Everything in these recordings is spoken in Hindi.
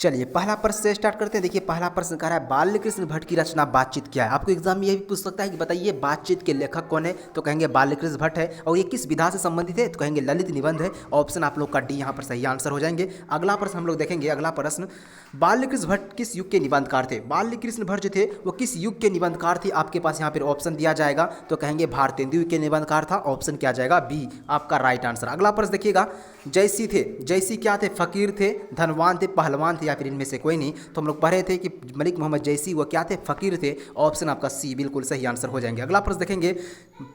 चलिए पहला प्रश्न से स्टार्ट करते हैं। देखिए पहला प्रश्न कह रहा है बाल्य कृष्ण भट्ट की रचना बातचीत क्या है। आपको एग्जाम में ये भी पूछ सकता है कि बताइए बातचीत के लेखक कौन है, तो कहेंगे बाल्य कृष्ण भट्ट है। और ये किस विधा से संबंधित है, तो कहेंगे ललित निबंध है। ऑप्शन आप लोग का डी यहाँ पर सही आंसर हो जाएंगे। अगला प्रश्न हम लोग देखेंगे। अगला प्रश्न, बाल्य कृष्ण भट्ट किस युग के निबंधकार थे। बाल्य कृष्ण भट्ट जो थे वो किस युग के निबंधकार थे। आपके पास यहाँ पर ऑप्शन दिया जाएगा, तो कहेंगे भारतेंदु युग के निबंधकार था। ऑप्शन क्या जाएगा, बी आपका राइट आंसर। अगला प्रश्न देखिएगा, जयसी थे, जयसी क्या थे, फकीर थे, धनवान थे, पहलवान थे, या फिर इनमें से कोई नहीं। तो हम लोग पढ़े थे कि मलिक मोहम्मद जयसी वो क्या थे, फकीर थे। ऑप्शन आपका सी बिल्कुल सही आंसर हो जाएंगे। अगला प्रश्न देखेंगे,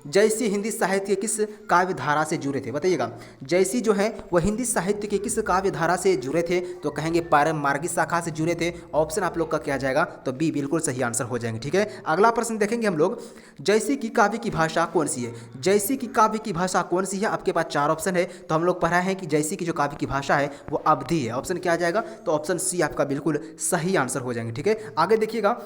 जयसी हिंदी साहित्य के किस काव्य धारा से जुड़े थे। बताइएगा जयसी जो है वो हिंदी साहित्य के किस काव्य धारा से जुड़े थे, तो कहेंगे पारमार्गिक शाखा से जुड़े थे। ऑप्शन आप लोग का क्या जाएगा, तो बी बिल्कुल सही आंसर हो जाएंगे। ठीक है, अगला प्रश्न देखेंगे हम लोग, जयसी की काव्य की भाषा कौन सी है। जयसी की काव्य की भाषा कौन सी है। आपके पास चार ऑप्शन है, तो हम लोग पढ़ा है कि जयसी की जो काव्य की भाषा है वो अवधी है। ऑप्शन क्या आ जाएगा, तो ऑप्शन सी आपका बिल्कुल सही आंसर हो जाएंगे। ठीक है, आगे देखिएगा,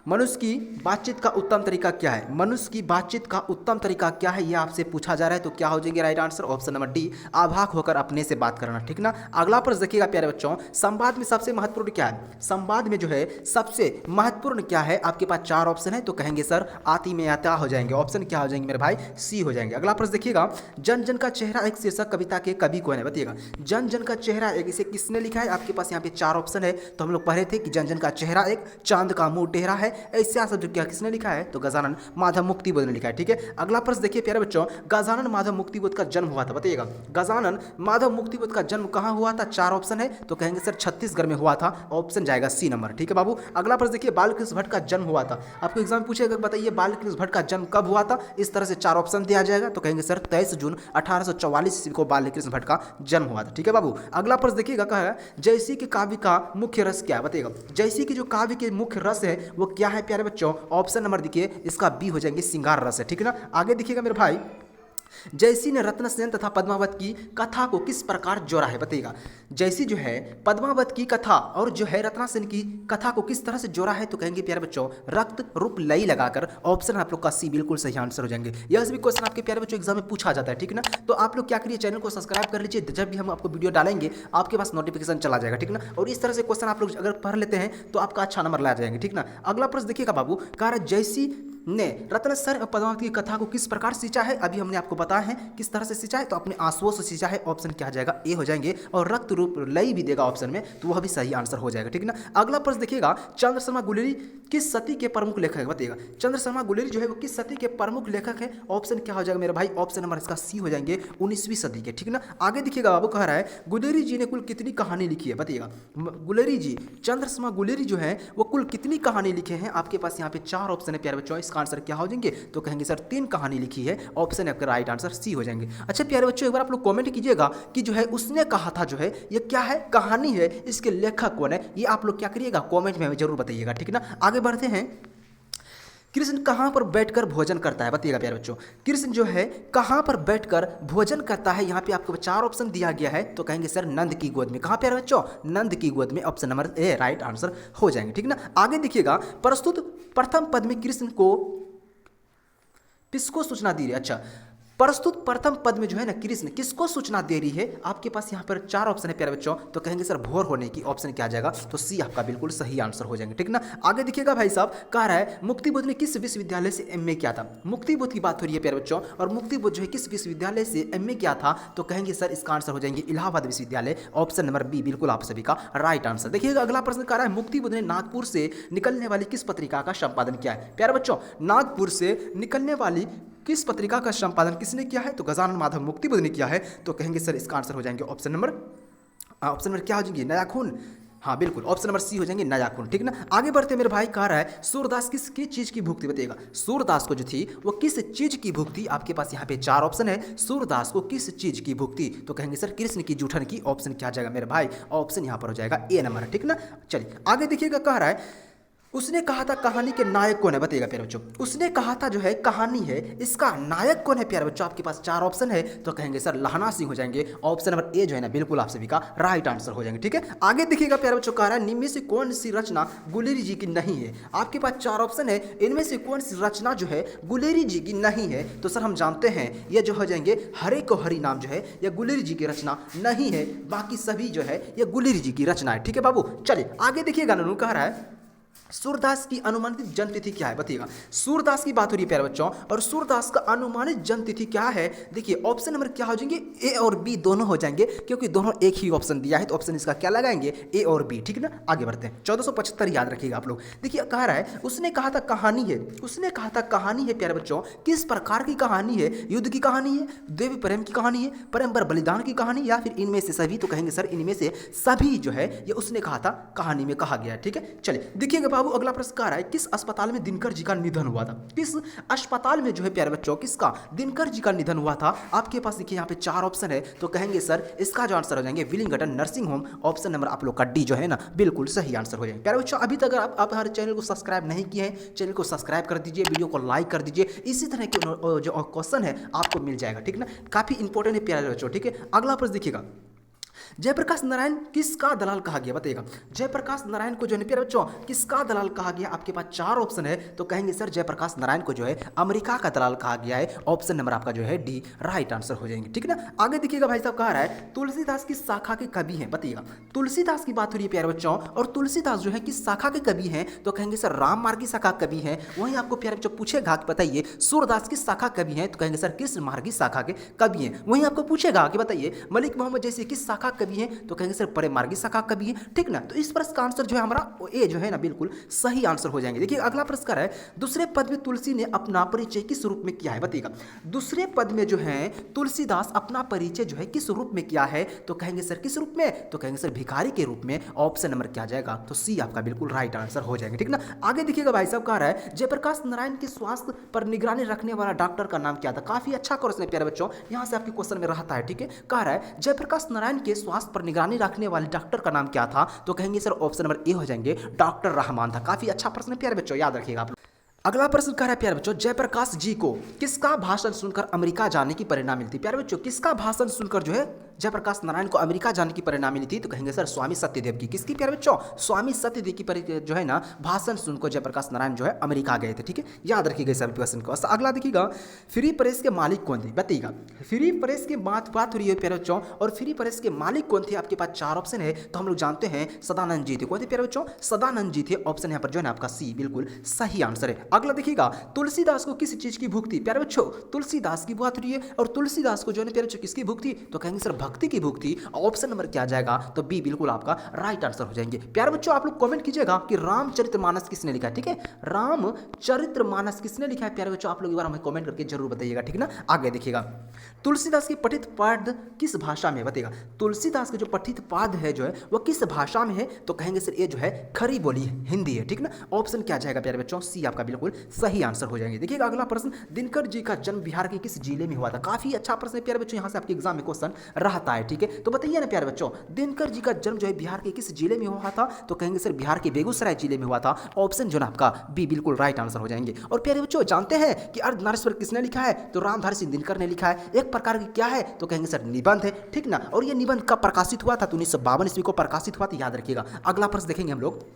मनुष्य की बातचीत का उत्तम तरीका क्या है। मनुष्य की बातचीत का उत्तम तरीका क्या है, ये आपसे पूछा जा रहा है, तो क्या हो जाएंगे right answer. Option number D आभाक होकर अपने से बात करना। ठीक ना। अगला प्रश्न देखिएगा प्यारे बच्चों, संवाद में सबसे महत्वपूर्ण क्या है। संवाद में जो है सबसे महत्वपूर्ण क्या है। आपके पास चार ऑप्शन है, तो कहेंगे सर आती में आता हो जाएंगे। ऑप्शन क्या हो जाएंगे मेरे भाई, सी हो जाएंगे। अगला प्रश्न देखिएगा, जन जन का चेहरा एक शीर्षक कविता के कवि कौन है। बताइएगा जन जन का चेहरा एक, इसे किसने लिखा है। आपके पास यहाँ पे चार ऑप्शन है, तो हम लोग पढ़े थे कि जन जन का चेहरा एक, चांद का मुंह टेढ़ा है, ऐसा सब क्या किसने लिखा है, तो गजानन माधव मुक्तिबोध ने लिखा है। ठीक है, अगला प्रश्न देखिए प्यारे बच्चों, गजानन माधव मुक्तिबोध का जन्म हुआ था। बताइएगा गजानन माधव मुक्तिबोध का जन्म कहाँ हुआ था। चार ऑप्शन है, तो कहेंगे सर छत्तीसगढ़ में हुआ था। ऑप्शन जाएगा सी नंबर। ठीक है बाबू, अगला प्रश्न देखिए, बालकृष्ण भट्ट का जन्म हुआ था। आपको एग्जाम पूछेगा बताइए बालकृष्ण भट्ट का जन्म कब हुआ था। इस तरह से चार ऑप्शन दिया जाएगा, तो कहेंगे सर 23 जून 1844 को बालकृष्ण भट्ट का जन्म हुआ था। ठीक है बाबू, अगला प्रश्न देखिएगा, कहा जयसी के काव्य का मुख्य रस क्या है। बताइएगा जयसी की जो काव्य के मुख्य रस है वो क्या है प्यारे बच्चों। ऑप्शन नंबर देखिए इसका बी हो जाएंगे श्रृंगार रस है। ठीक है ना। आगे देखिएगा मेरे भाई, जयसी ने रत्नसेन तथा पद्मावत की कथा को किस प्रकार जोड़ा है। बताइएगा जयसी जो है पद्मावत की कथा और जो है रत्नसेन की कथा को किस तरह से जोड़ा है, तो कहेंगे प्यारे बच्चों रक्त रूप लई लगाकर। ऑप्शन आप लोग का सी बिल्कुल सही आंसर हो जाएंगे। यह भी क्वेश्चन आपके प्यारे बच्चों एग्जाम में पूछा जाता है। ठीक ना, तो आप लोग क्या करिए, चैनल को सब्सक्राइब कर लीजिए, जब भी हम आपको वीडियो डालेंगे आपके पास नोटिफिकेशन चला जाएगा। ठीक ना, और इस तरह से क्वेश्चन आप लोग अगर पढ़ लेते हैं तो आपका अच्छा नंबर ला जाएंगे। ठीक ना। अगला प्रश्न देखिएगा बाबू, कह रहा जयसी ने रत्नसेन और पद्मावत की कथा को किस प्रकार सींचा है। अभी हमने आपको बताया है किस तरह से सींचा है, तो अपने आंसुओं से सींचा है। ऑप्शन क्या जाएगा, ए हो जाएंगे। और रक्त रूप लई भी देगा ऑप्शन में, तो वह भी सही आंसर हो जाएगा। ठीक ना। अगला प्रश्न देखिएगा, चंद्र शर्मा गुलेरी किस सती के प्रमुख लेखक है। बताइएगा चंद्र शर्मा गुलेरी जो है वो किस सदी के प्रमुख लेखक है। ऑप्शन क्या हो जाएगा मेरे भाई, ऑप्शन नंबर इसका सी हो जाएंगे 19वीं सदी के। ठीक ना। आगे देखिएगा बाबू, कह रहा है गुलेरी जी ने कुल कितनी कहानी लिखी है। बताइएगा गुलेरी जी, चंद्र शर्मा गुलेरी जो है वो कुल कितनी कहानी लिखे हैं। आपके पास यहाँ पे चार ऑप्शन है प्यारे बच्चों, इसका आंसर क्या हो जाएंगे, तो कहेंगे सर 3 कहानी लिखी है। ऑप्शन आपका राइट आंसर सी हो जाएंगे। अच्छा प्यारे बच्चों, एक बार आप लोग कमेंट कीजिएगा कि जो है उसने कहा था जो है ये क्या है, कहानी है, इसके लेखक कौन है, ये आप लोग क्या करिएगा कमेंट में हमें जरूर बताइएगा। ठीक ना। आगे बढ़ते हैं, कृष्ण कहाँ पर बैठकर भोजन करता है। बताइएगा प्यारे बच्चों कृष्ण जो है कहाँ पर बैठकर भोजन करता है। यहाँ पे आपको 4 ऑप्शन दिया गया है, तो कहेंगे सर नंद की गोद में। कहाँ प्यारे बच्चों, नंद की गोद में। Option number A right answer हो जाएंगे। ठीक ना। आगे देखिएगा, प्रस्तुत प्रथम पद में कृष्ण को किसको सूचना दी रही है। अच्छा, प्रस्तुत प्रथम पद में जो है ना कृष्ण किसको सूचना दे रही है। आपके पास यहाँ पर 4 ऑप्शन है प्यारे बच्चों, तो कहेंगे सर भोर होने की। ऑप्शन क्या आ जाएगा, तो सी आपका बिल्कुल सही आंसर हो जाएंगे। ठीक ना। आगे देखिएगा भाई साहब, कह रहा है मुक्तिबोध ने किस विश्वविद्यालय से एमए किया था। मुक्तिबोध की बात हो रही है प्यारे बच्चों, और मुक्तिबोध जो है किस विश्वविद्यालय से एमए किया था, तो कहेंगे सर इसका आंसर हो जाएंगे इलाहाबाद विश्वविद्यालय। ऑप्शन नंबर बी बिल्कुल आप सभी का राइट आंसर। देखिएगा अगला प्रश्न कह रहा है मुक्तिबोध ने नागपुर से निकलने वाली किस पत्रिका का संपादन किया है। प्यारे बच्चों नागपुर से निकलने वाली किस पत्रिका का संपादन किसने किया है, तो गजानन माधव मुक्तिबोध ने किया है। तो कहेंगे सर इसका आंसर हो जाएंगे ऑप्शन नंबर क्या हो जाएंगे, नया खून। हाँ बिल्कुल, ऑप्शन नंबर सी हो जाएंगे नया खून। ठीक ना। आगे बढ़ते मेरे भाई, कह रहा है सूरदास किस चीज की भूख थी। बताइएगा सूरदास को जो थी वो किस चीज की भूख थी। आपके पास यहाँ पे 4 ऑप्शन है, सूरदास को किस चीज की भूख थी, तो कहेंगे सर कृष्ण की जूठन की। ऑप्शन क्या जाएगा मेरे भाई, ऑप्शन यहाँ पर हो जाएगा ए नंबर। ठीक ना। चलिए आगे देखिएगा, कह रहा है उसने कहा था कहानी के नायक कौन है, बताइएगा प्यारे बच्चों। उसने कहा था जो है कहानी है, इसका नायक कौन है प्यारे बच्चों। आपके पास चार ऑप्शन है तो कहेंगे सर लहना सिंह हो जाएंगे। ऑप्शन नंबर ए जो है ना बिल्कुल आप सभी का राइट आंसर हो जाएंगे। ठीक है, आगे देखिएगा प्यारे बच्चों, कह रहा है निम्न में से कौन सी रचना गुलेरी जी की नहीं है। आपके पास चार ऑप्शन है, इनमें से कौन सी रचना जो है गुलेरी जी की नहीं है। तो सर हम जानते हैं ये जो हो जाएंगे हरे को हरी नाम जो है यह गुलेरी जी की रचना नहीं है, बाकी सभी जो है ये गुलेरी जी की रचना है। ठीक है बाबू, चलिए आगे देखिएगा। ननू कह रहा है सूरदास की अनुमानित जन्म तिथि क्या है, बताइएगा। सूरदास की बात हो रही है प्यारे बच्चों, और सूरदास का अनुमानित जन्म तिथि क्या है। देखिए ऑप्शन नंबर क्या हो जाएंगे, ए और बी दोनों हो जाएंगे, क्योंकि दोनों एक ही ऑप्शन दिया है तो ऑप्शन इसका क्या लगाएंगे, ए और बी। ठीक है ना, आगे बढ़ते हैं। 1475 याद रखिएगा आप लोग। देखिए कह रहा है उसने कहा था कहानी है, उसने कहा था कहानी है प्यारे बच्चों, किस प्रकार की कहानी है। युद्ध की कहानी है, देवी प्रेम की कहानी है, परम्पर बलिदान की कहानी, या फिर इनमें से सभी। तो कहेंगे सर इनमें से सभी जो है ये उसने कहा था कहानी में कहा गया है। ठीक है, चलिए देखिएगा बाबू, अगला प्रश्न कह रहा है किस अस्पताल में दिनकर जी का निधन हुआ था। किस अस्पताल में जो है प्यारे बच्चों किसका दिनकर जी का निधन हुआ था। आपके पास देखिए यहाँ पे चार ऑप्शन है, तो कहेंगे सर इसका जो आंसर हो जाएंगे Willingdon nursing home. Option number आप लोग का डी जो है ना बिल्कुल सही आंसर हो जाएंगे। प्यारे बच्चों अभी तक आप हमारे चैनल को सब्सक्राइब नहीं किए हैं, चैनल को सब्सक्राइब कर दीजिए, वीडियो को लाइक कर दीजिए, इसी तरह के जो क्वेश्चन है आपको मिल जाएगा। ठीक ना, काफी इंपॉर्टेंट है प्यारे बच्चों। ठीक है, अगला प्रश्न देखिएगा, जयप्रकाश नारायण किसका दलाल कहा गया, बताइएगा। जयप्रकाश नारायण को जो है प्यारे बच्चों किसका दलाल कहा गया। आपके पास चार ऑप्शन है, तो कहेंगे सर जयप्रकाश नारायण को जो है अमेरिका का दलाल कहा गया है। ऑप्शन नंबर आपका जो है डी राइट आंसर हो जाएंगे। ठीक है ना, आगे देखिएगा भाई साहब कह रहा है तुलसीदास की शाखा के कवि हैं, बताइएगा। तुलसीदास की बात हो रही है प्यारे बच्चों, और तुलसीदास जो है किस शाखा के कवि हैं, तो कहेंगे सर राम मार्गी शाखा कवि हैं। वहीं आपको प्यारे बच्चों पूछेगा कि बताइए सूरदास किस शाखा कवि हैं, तो कहेंगे सर कृष्ण मार्गी शाखा के कवि हैं। वहीं आपको पूछेगा कि बताइए मलिक मोहम्मद जैसे किस शाखा कवि हैं, तो कहेंगे सर बड़े मार्गी शाखा कवि है। ठीक ना, तो इस प्रश्न का आंसर जो है हमारा ए जो है ना बिल्कुल सही आंसर हो जाएंगे। देखिए अगला प्रश्न है दूसरे पद में तुलसी ने अपना परिचय किस रूप में किया है, बताइएगा। दूसरे पद में जो है तुलसीदास अपना परिचय जो है किस रूप में किया है, तो कहेंगे सर किस रूप में, तो कहेंगे सर भिखारी के रूप में। ऑप्शन नंबर क्या जाएगा, तो सी आपका बिल्कुल राइट आंसर हो जाएंगे। ठीक ना, आगे देखिएगा भाई साहब कह रहा है जयप्रकाश नारायण के स्वास्थ्य पर निगरानी रखने वाला डॉक्टर का नाम क्या था। काफी अच्छा क्वेश्चन है प्यारे बच्चों, यहां से आपके क्वेश्चन में रहता है। ठीक है, कह रहा है जयप्रकाश नारायण के स्वास्थ्य पर निगरानी रखने वाले डॉक्टर का नाम क्या था, तो कहेंगे सर ऑप्शन नंबर ए हो जाएंगे डॉक्टर रहमान था। काफी अच्छा प्रश्न है प्यारे बच्चों, याद रखिएगा आप लोग। अगला प्रश्न कह रहा है प्यारे बच्चों जयप्रकाश जी को किसका भाषण सुनकर अमेरिका जाने की प्रेरणा मिलती। प्यारे बच्चों किसका भाषण सुनकर जो है जयप्रकाश नारायण को अमेरिका जाने की प्रेरणा मिली थी, तो कहेंगे सर स्वामी सत्यदेव की। किसकी प्यारे बच्चों, स्वामी सत्यदेव की जो है ना भाषण सुनकर जयप्रकाश नारायण जो है अमेरिका गए थे। ठीक है, याद रखिएगा सभी क्वेश्चन को। अगला देखिएगा फ्री प्रेस के मालिक कौन थे, बताइएगा। फ्री प्रेस के बात हो रही है प्यारे बच्चों, और फ्री प्रेस के मालिक कौन थे। आपके पास चार ऑप्शन है, तो हम लोग जानते हैं सदानंद जी थे। कौन थे प्यारे बच्चों, सदानंद जी थे। ऑप्शन यहाँ पर जो है ना आपका सी बिल्कुल सही आंसर है। अगला देखिएगा तुलसीदास को किस चीज की भूख थी। प्यारे बच्चों तुलसीदास की बात हो रही है, और तुलसीदास को जो है प्यारे बच्चों किसकी भूख थी, तो कहेंगे सर भक्ति की भूख थी। ऑप्शन नंबर क्या जाएगा, तो बी बिल्कुल आपका राइट आंसर हो जाएंगे। प्यारे बच्चों आप लोग कमेंट कीजिएगा कि रामचरितमानस किसने लिखा है। ठीक है, रामचरितमानस किसने लिखा है प्यारे बच्चों, आप लोग एक बार हमें कमेंट करके जरूर बताइएगा। ठीक ना, आगे देखिएगा तुलसीदास की पठित पद किस भाषा में, बताइएगा। तुलसीदास के जो पठित पद है जो है वह किस भाषा में है, तो कहेंगे सर ये जो है खरी बोली हिंदी है। ठीक ना, ऑप्शन क्या जाएगा प्यारे बच्चों, सी आपका बिल्कुल सही आंसर हो जाएंगे। देखिएगा अगला प्रश्न दिनकर जी का जन्म बिहार के किस जिले में हुआ था। काफी अच्छा प्रश्न है प्यारे बच्चों, यहाँ से आपके एग्जाम में क्वेश्चन रहता है। ठीक है, तो बताइए ना प्यारे बच्चों दिनकर जी का जन्म जो है बिहार के किस जिले में हुआ था, तो कहेंगे सर बिहार के बेगूसराय जिले में हुआ था। ऑप्शन जो ना आपका बी बिल्कुल राइट आंसर हो जाएंगे। और प्यारे बच्चों जानते हैं कि अर्धनारीश्वर किसने लिखा है, तो रामधारी सिंह दिनकर ने लिखा है। एक प्रकार की क्या है, तो कहेंगे सर निबंध है। ठीक ना, और ये निबंध कब प्रकाशित हुआ था, तो 1952 ईस्वी को प्रकाशित हुआ था, याद रखिएगा। अगला प्रश्न देखेंगे हम लोग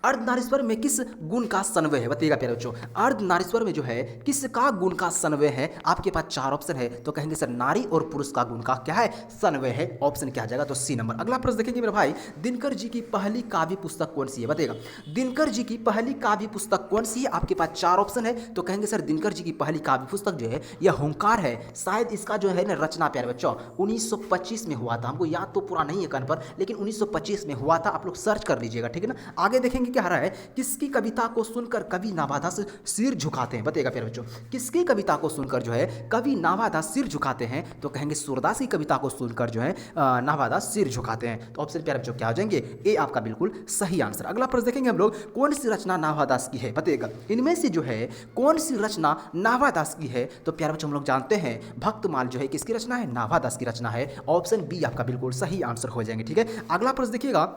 अर्धनारीश्वर में किस गुण का सन्वय है, बताइएगा प्यारे बच्चों। अर्धनारीश्वर में जो है किसका गुण का सन्वय है। आपके पास चार ऑप्शन है, तो कहेंगे सर नारी और पुरुष का गुण का क्या है, सन्वय है। ऑप्शन क्या आ जाएगा, तो सी नंबर। अगला प्रश्न देखेंगे मेरे भाई दिनकर जी की पहली काव्य पुस्तक कौन सी है, बताइएगा। दिनकर जी की पहली काव्य पुस्तक कौन सी है। आपके पास चार ऑप्शन है, तो कहेंगे सर दिनकर जी की पहली काव्य पुस्तक जो है यह हुंकार है। शायद इसका जो है ना रचना प्यारे बच्चों 1925 में हुआ था। हमको याद तो पूरा नहीं है कान पर, लेकिन 1925 में हुआ था। आप लोग सर्च कर लीजिएगा। ठीक है ना, आगे देखेंगे क्या रहा है किसकी कविता को सुनकर कवि नाभादास सिर झुकाते हैं, बताइएगा प्यारे बच्चों। किसकी कविता को सुनकर जो है कवि नाभादास सिर झुकाते हैं, तो कहेंगे सूरदास की कविता को सुनकर जो है नाभादास सिर झुकाते हैं। तो ऑप्शन प्यारे बच्चों क्या हो जाएंगे, ए आपका बिल्कुल सही आंसर। अगला प्रश्न देखेंगे हम लोग कौन सी रचना नाभादास की है, बताइएगा। इनमें से जो है कौन सी रचना नाभादास की है, तो प्यारे बच्चों हम लोग जानते हैं भक्तमाल जो है किसकी रचना है, नाभादास की रचना है। ऑप्शन बी आपका बिल्कुल सही आंसर हो जाएंगे। ठीक है, अगला प्रश्न देखिएगा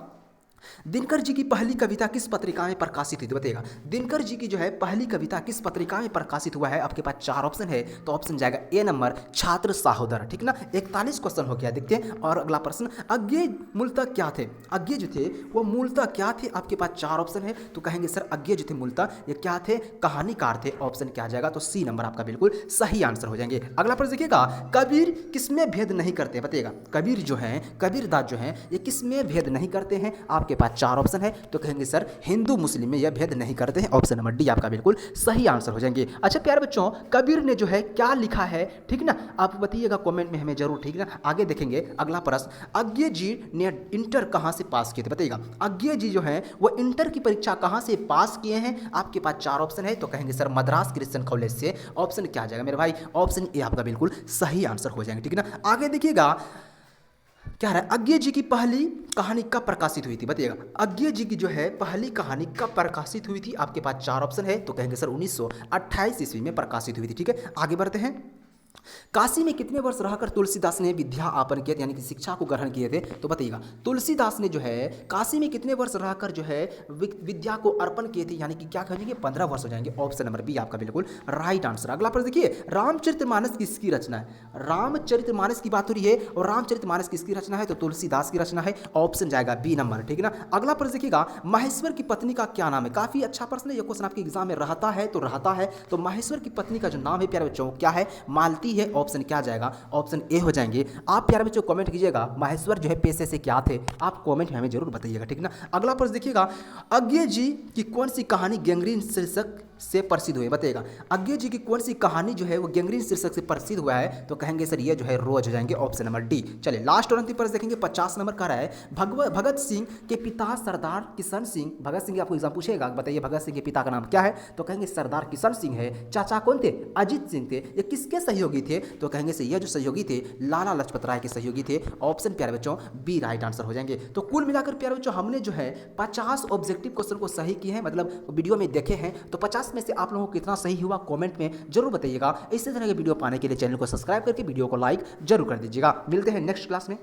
दिनकर जी की पहली कविता किस पत्रिका में प्रकाशित हुई थी बताइएगा। दिनकर जी की जो है पहली कविता किस पत्रिका में प्रकाशित हुआ है, आपके पास 4 ऑप्शन है, तो ऑप्शन जाएगा ए नंबर छात्र सहोदर, ठीक ना। 41 क्वेश्चन हो गया, देखते हैं। और अगला प्रश्न, अज्ञेय मूलतः क्या थे? अज्ञेय जो थे वो मूलतः क्या थे? आपके पास 4 ऑप्शन है, तो कहेंगे सर अज्ञेय जो थे मूलतः ये क्या थे? कहानीकार थे। ऑप्शन क्या आ जाएगा? तो सी नंबर आपका बिल्कुल सही आंसर हो जाएंगे। अगला प्रश्न देखिएगा, कबीर किसमें भेद नहीं करते बताइएगा। कबीर जो है, कबीरदास जो है, ये किसमें भेद नहीं करते हैं? आपके पास 4 ऑप्शन है, तो कहेंगे सर हिंदू मुस्लिम में यह भेद नहीं करते हैं। ऑप्शन नंबर डी आपका बिल्कुल सही आंसर हो जाएंगे। अच्छा प्यारे बच्चों, कबीर ने जो है क्या लिखा है, ठीक ना, आप बताइएगा कमेंट में हमें जरूर, ठीक ना। आगे देखेंगे अगला प्रश्न, अज्ञेय जी ने इंटर कहां से पास किए थे बताइएगा। अज्ञेय जी जो है वो इंटर की परीक्षा कहां से पास किए हैं? आपके पास 4 ऑप्शन है, तो कहेंगे सर मद्रास क्रिश्चियन कॉलेज से। ऑप्शन क्या आ जाएगा मेरे भाई? ऑप्शन ए आपका बिल्कुल सही आंसर हो जाएंगे, ठीक ना। आगे देखिएगा क्या है, अज्ञेय जी की पहली कहानी कब प्रकाशित हुई थी बताइएगा। अज्ञेय जी की जो है पहली कहानी कब प्रकाशित हुई थी? आपके पास 4 ऑप्शन है, तो कहेंगे सर 1928 ईस्वी में प्रकाशित हुई थी, ठीक है। आगे बढ़ते हैं, काशी में कितने वर्ष रहकर तुलसीदास ने विद्या आपन किया, यानी कि शिक्षा को ग्रहण किए थे? तो बताइएगा तुलसीदास ने जो है काशी में कितने वर्ष रहकर जो है विद्या को अर्पण किए थे, यानी कि क्या कहेंगे 15 वर्ष हो जाएंगे। ऑप्शन नंबर बी आपका बिल्कुल राइट आंसर। अगला प्रश्न देखिए, रामचरितमानस किसकी रचना है? रामचरितमानस की बात हो रही है, और रामचरितमानस किसकी रचना है? तो तुलसीदास की रचना है। ऑप्शन जाएगा बी नंबर, ठीक है ना। अगला प्रश्न देखिएगा, महेश्वर की पत्नी का क्या नाम है? काफी अच्छा प्रश्न है, ये क्वेश्चन आपके एग्जाम में रहता है तो रहता है। तो महेश्वर की पत्नी का जो नाम है प्यारे बच्चों क्या है? मालती है। ऑप्शन क्या जाएगा? ऑप्शन ए हो जाएंगे। आप प्यारे बच्चों कमेंट कीजिएगा महेश्वर जो है पेशे से क्या थे, आप कमेंट में हमें जरूर बताइएगा, ठीक ना। अगला प्रश्न देखिएगा, अज्ञेय जी की कौन सी कहानी गैंग्रीन शीर्षक से प्रसिद्ध हुई बताइएगा। अज्ञेय जी की कौन सी कहानी जो है वो गैंग्रीन शीर्षक से प्रसिद्ध हुआ है? तो कहेंगे सर ये जो है रोज हो जाएंगे। Option number D. चलिए लास्ट और अंतिम प्रश्न देखेंगे, 50 नंबर का रहा है, भगत सिंह के पिता सरदार किशन सिंह। भगत सिंह आपको एग्जाम पूछेगा, बताइए भगत सिंह के पिता का नाम क्या है? तो कहेंगे सरदार किशन सिंह है। चाचा कौन थे? अजीत सिंह थे। ये किसके सहयोगी थे? तो कहेंगे से ये जो सहयोगी थे लाला लजपत राय के सहयोगी थे। ऑप्शन प्यारे बच्चों बी राइट आंसर हो जाएंगे। तो कुल मिलाकर प्यारे बच्चों हमने जो है 50 ऑब्जेक्टिव क्वेश्चन को सही किए हैं, मतलब वीडियो में देखे हैं। तो 50 में से आप लोगों को कितना सही हुआ कमेंट में जरूर बताइएगा। इसी तरह के वीडियो पाने के लिए चैनल को सब्सक्राइब करके वीडियो को लाइक जरूर कर दीजिएगा। मिलते हैं नेक्स्ट क्लास में।